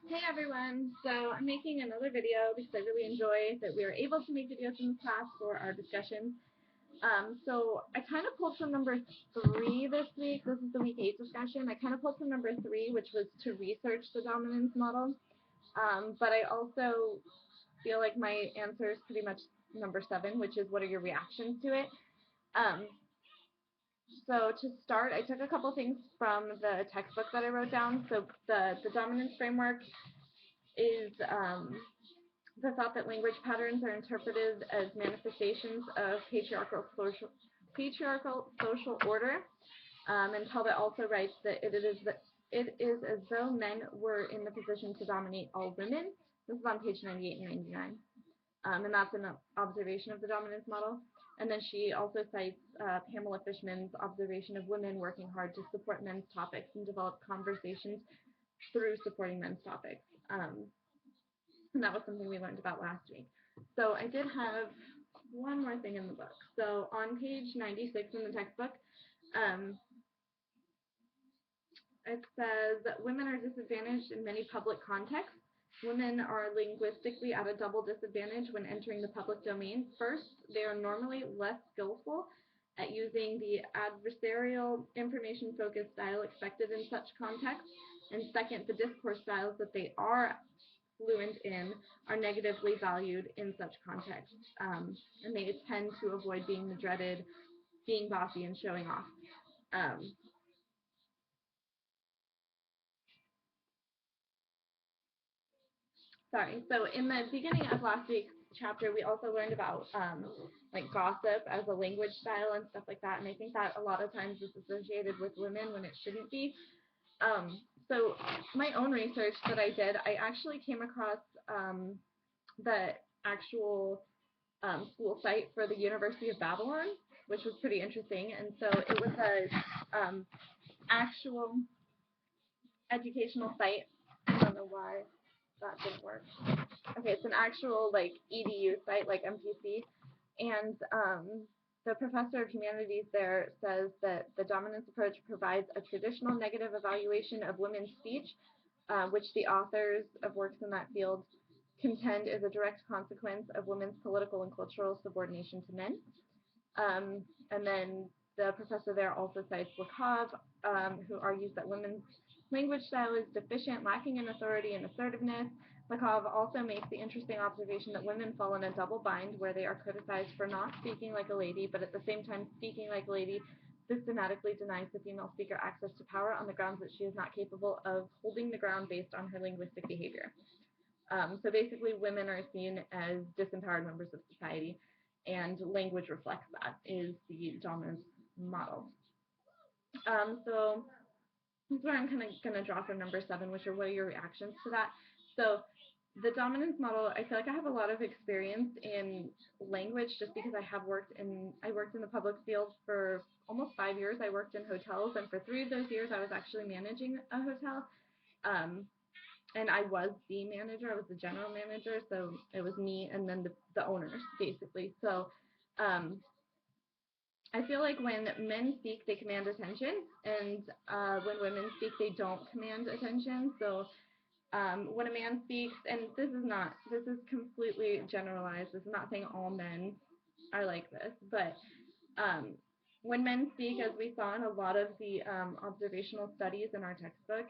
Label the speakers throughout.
Speaker 1: Hey everyone, so I'm making another video because I really enjoy that we are able to make videos in this class for our discussion. So I kind of pulled from number 3 this week. This is the week 8 discussion. I kind of pulled from number 3, which was to research the dominance model. But I also feel like my answer is pretty much number 7, which is what are your reactions to it. So to start, I took a couple things from the textbook that I wrote down. So the dominance framework is the thought that language patterns are interpreted as manifestations of patriarchal social order. And Talbot also writes that it is as though men were in the position to dominate all women. This is on page 98 and 99. And that's an observation of the dominance model. And then she also cites Pamela Fishman's observation of women working hard to support men's topics and develop conversations through supporting men's topics. And that was something we learned about last week. So I did have one more thing in the book. So on page 96 in the textbook, it says that women are disadvantaged in many public contexts. Women are linguistically at a double disadvantage when entering the public domain. First, they are normally less skillful at using the adversarial, information-focused style expected in such contexts. And second, the discourse styles that they are fluent in are negatively valued in such contexts, and they tend to avoid being the dreaded, being bossy, and showing off. So in the beginning of last week's chapter, we also learned about like gossip as a language style and stuff like that, and I think that a lot of times is associated with women when it shouldn't be. So my own research that I did, I actually came across the actual school site for the University of Babylon, which was pretty interesting. And so it was a actual educational site. I don't know why that didn't work. Okay, it's an actual like EDU site, like MPC, and the professor of humanities there says that the dominance approach provides a traditional negative evaluation of women's speech, which the authors of works in that field contend is a direct consequence of women's political and cultural subordination to men. And then the professor there also cites Lakoff, who argues that women's language style is deficient, lacking in authority and assertiveness. Lakoff also makes the interesting observation that women fall in a double bind where they are criticized for not speaking like a lady, but at the same time speaking like a lady systematically denies the female speaker access to power on the grounds that she is not capable of holding the ground based on her linguistic behavior. So basically, women are seen as disempowered members of society, and language reflects that, is the dominance model. So that's where I'm kind of going to draw from number 7, which are what are your reactions to that. So the dominance model, I feel like I have a lot of experience in language just because I worked in the public field for almost 5 years. I worked in hotels, and for 3 of those years, I was actually managing a hotel. And I was the manager. I was the general manager, so it was me and then the owners, basically. So I feel like when men speak, they command attention, and when women speak, they don't command attention. So when a man speaks, and this is completely generalized. This is not saying all men are like this, but when men speak, as we saw in a lot of the observational studies in our textbook,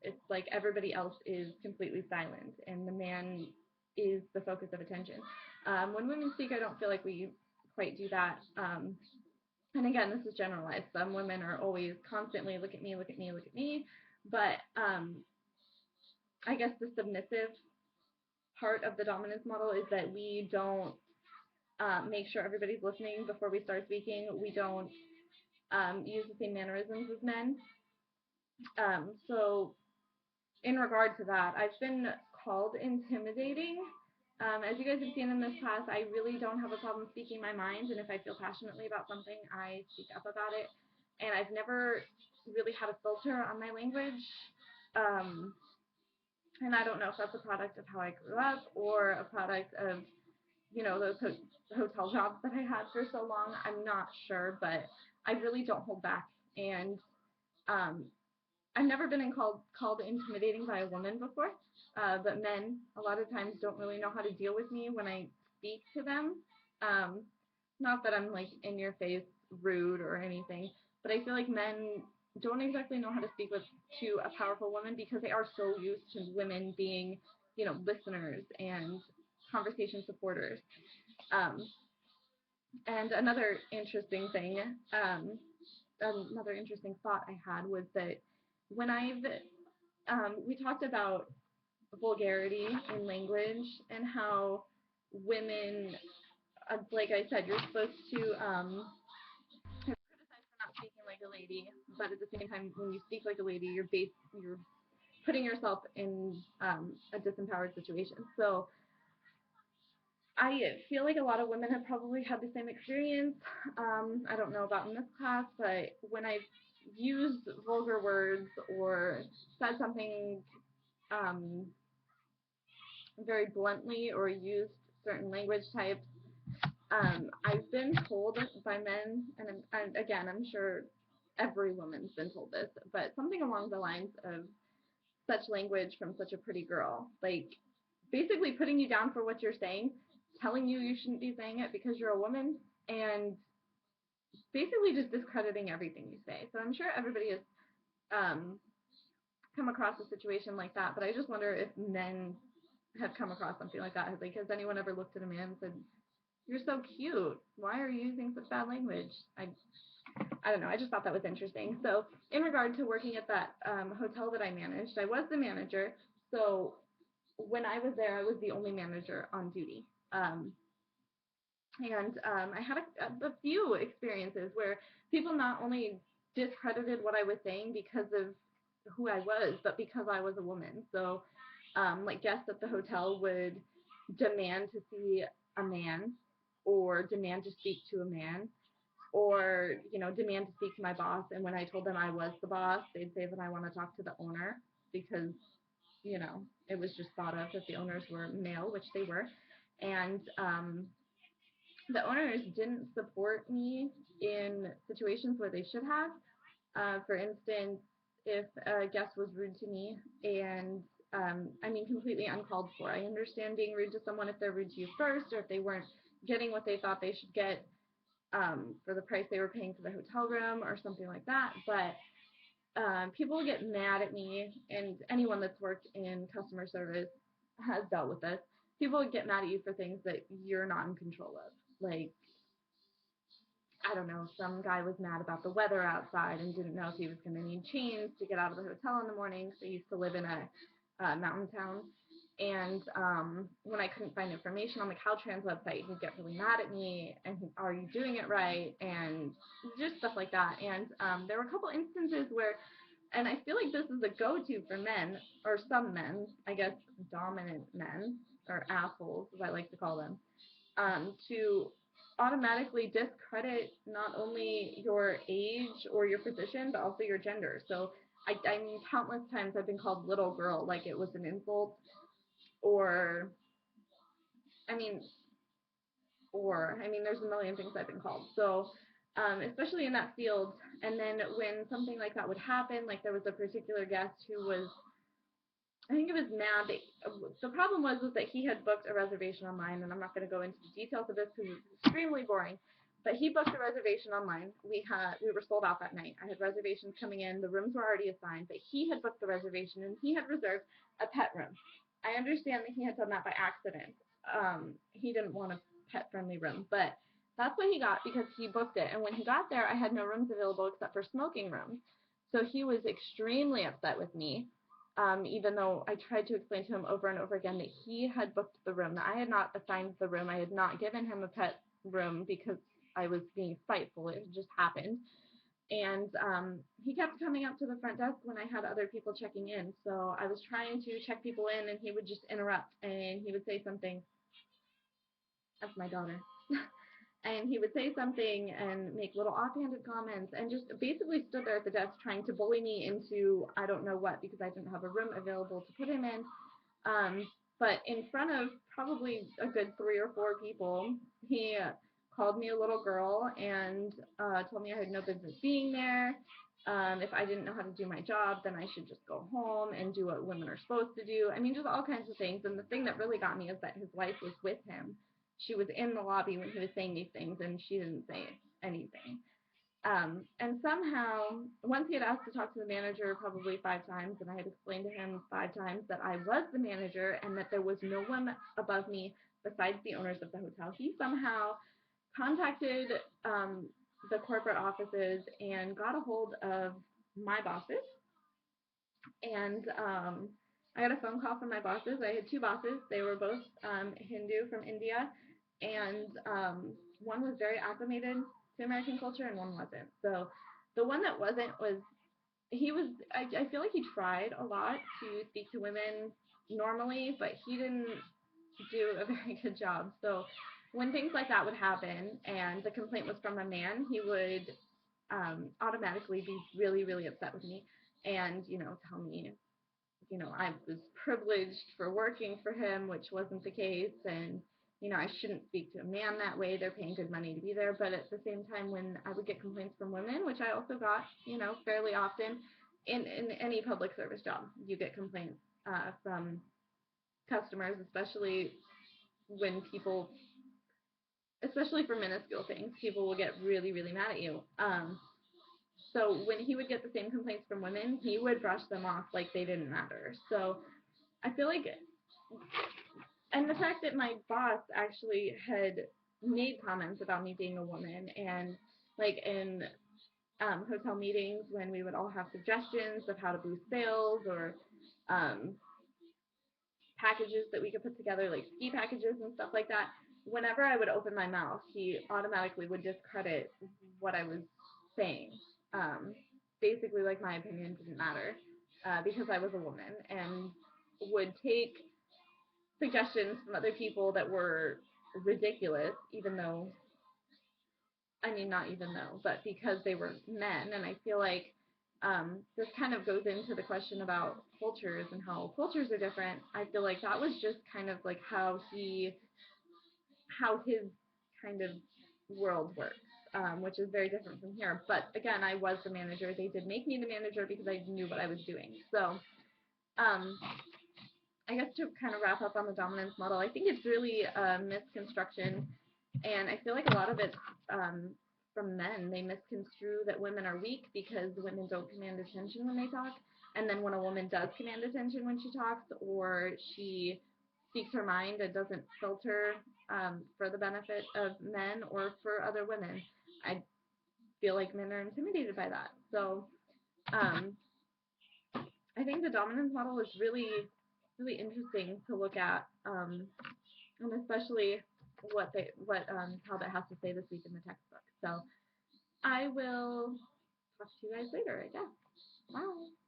Speaker 1: it's like everybody else is completely silent, and the man is the focus of attention. When women speak, I don't feel like we quite do that. And again, this is generalized. Some women are always constantly, look at me, look at me, look at me. But I guess the submissive part of the dominance model is that we don't make sure everybody's listening before we start speaking. We don't use the same mannerisms as men. So in regard to that, I've been called intimidating. As you guys have seen in this class, I really don't have a problem speaking my mind, and if I feel passionately about something, I speak up about it. And I've never really had a filter on my language. And I don't know if that's a product of how I grew up or a product of, those hotel jobs that I had for so long. I'm not sure, but I really don't hold back. And I've never been called intimidating by a woman before, but men a lot of times don't really know how to deal with me when I speak to them. Um, Not that I'm like in your face rude or anything, but I feel like men don't exactly know how to speak to a powerful woman because they are so used to women being, listeners and conversation supporters. Um, and another interesting thought I had was that when we talked about vulgarity in language and how women, like I said, you're supposed to criticize for not speaking like a lady, but at the same time, when you speak like a lady, you're putting yourself in a disempowered situation. So I feel like a lot of women have probably had the same experience. I don't know about in this class, but when I've used vulgar words or said something um, very bluntly or used certain language types, I've been told by men, and again, I'm sure every woman's been told this, but something along the lines of such language from such a pretty girl, like basically putting you down for what you're saying, telling you shouldn't be saying it because you're a woman, and basically just discrediting everything you say. So I'm sure everybody has um, come across a situation like that, but I just wonder if men have come across something like that. Has anyone ever looked at a man and said, "You're so cute. Why are you using such bad language?" I don't know. I just thought that was interesting. So in regard to working at that hotel that I managed, I was the manager. So when I was there, I was the only manager on duty. And I had a few experiences where people not only discredited what I was saying because of who I was, but because I was a woman. So like guests at the hotel would demand to see a man or demand to speak to a man or, demand to speak to my boss. And when I told them I was the boss, they'd say that I want to talk to the owner because, it was just thought of that the owners were male, which they were. And the owners didn't support me in situations where they should have. For instance, if a guest was rude to me and completely uncalled for. I understand being rude to someone if they're rude to you first or if they weren't getting what they thought they should get for the price they were paying for the hotel room or something like that. But people get mad at me, and anyone that's worked in customer service has dealt with this. People would get mad at you for things that you're not in control of. Like, I don't know, some guy was mad about the weather outside and didn't know if he was going to need chains to get out of the hotel in the morning. So I used to live in a mountain town. And when I couldn't find information on the Caltrans website, he'd get really mad at me and are you doing it right? And just stuff like that. And there were a couple instances where, and I feel like this is a go-to for men, or some men, I guess dominant men, or assholes, as I like to call them, to automatically discredit not only your age or your position, but also your gender. So I mean, countless times I've been called little girl like it was an insult, or I mean, there's a million things I've been called. So, especially in that field. And then when something like that would happen, like there was a particular guest who was, I think it was mad. The problem was that he had booked a reservation online, and I'm not going to go into the details of this because it's extremely boring. But he booked a reservation online. We were sold out that night. I had reservations coming in. The rooms were already assigned, but he had booked the reservation, and he had reserved a pet room. I understand that he had done that by accident. He didn't want a pet-friendly room, but that's what he got because he booked it. And when he got there, I had no rooms available except for smoking rooms. So he was extremely upset with me. Even though I tried to explain to him over and over again that he had booked the room, that I had not assigned the room, I had not given him a pet room because I was being spiteful. It just happened. And he kept coming up to the front desk when I had other people checking in. So I was trying to check people in, and he would just interrupt, and he would say something. That's my daughter. And he would say something and make little offhanded comments and just basically stood there at the desk trying to bully me into I don't know what because I didn't have a room available to put him in. But in front of probably a good 3 or 4 people, he called me a little girl and told me I had no business being there. If I didn't know how to do my job, then I should just go home and do what women are supposed to do. I mean, just all kinds of things. And the thing that really got me is that his wife was with him. She was in the lobby when he was saying these things, and she didn't say anything. And somehow, once he had asked to talk to the manager probably 5 times, and I had explained to him 5 times that I was the manager and that there was no one above me besides the owners of the hotel, he somehow contacted the corporate offices and got a hold of my bosses. And I got a phone call from my bosses. I had 2 bosses. They were both Hindu from India, and one was very acclimated to American culture and one wasn't. So the one that wasn't was, I feel like he tried a lot to speak to women normally, but he didn't do a very good job. So when things like that would happen and the complaint was from a man, he would automatically be really, really upset with me and, tell me, I was privileged for working for him, which wasn't the case, and, I shouldn't speak to a man that way. They're paying good money to be there. But at the same time, when I would get complaints from women, which I also got, fairly often, in any public service job, you get complaints from customers, especially when people, especially for minuscule things, people will get really, really mad at you. So when he would get the same complaints from women, he would brush them off like they didn't matter. So I feel like, and the fact that my boss actually had made comments about me being a woman, and like in hotel meetings when we would all have suggestions of how to boost sales or um, packages that we could put together, like ski packages and stuff like that, whenever I would open my mouth, he automatically would discredit what I was saying. Basically, like my opinion didn't matter because I was a woman, and would take suggestions from other people that were ridiculous, even though, I mean, not even though, but because they were men. And I feel like this kind of goes into the question about cultures and how cultures are different. I feel like that was just kind of like how his kind of world works, which is very different from here. But again, I was the manager. They did make me the manager because I knew what I was doing. So I guess to kind of wrap up on the dominance model, I think it's really a misconstruction, and I feel like a lot of it from men. They misconstrue that women are weak because women don't command attention when they talk, and then when a woman does command attention when she talks, or she speaks her mind and doesn't filter for the benefit of men or for other women, I feel like men are intimidated by that. So I think the dominance model is really, really interesting to look at, and especially how that has to say this week in the textbook. So I will talk to you guys later, I guess. Bye.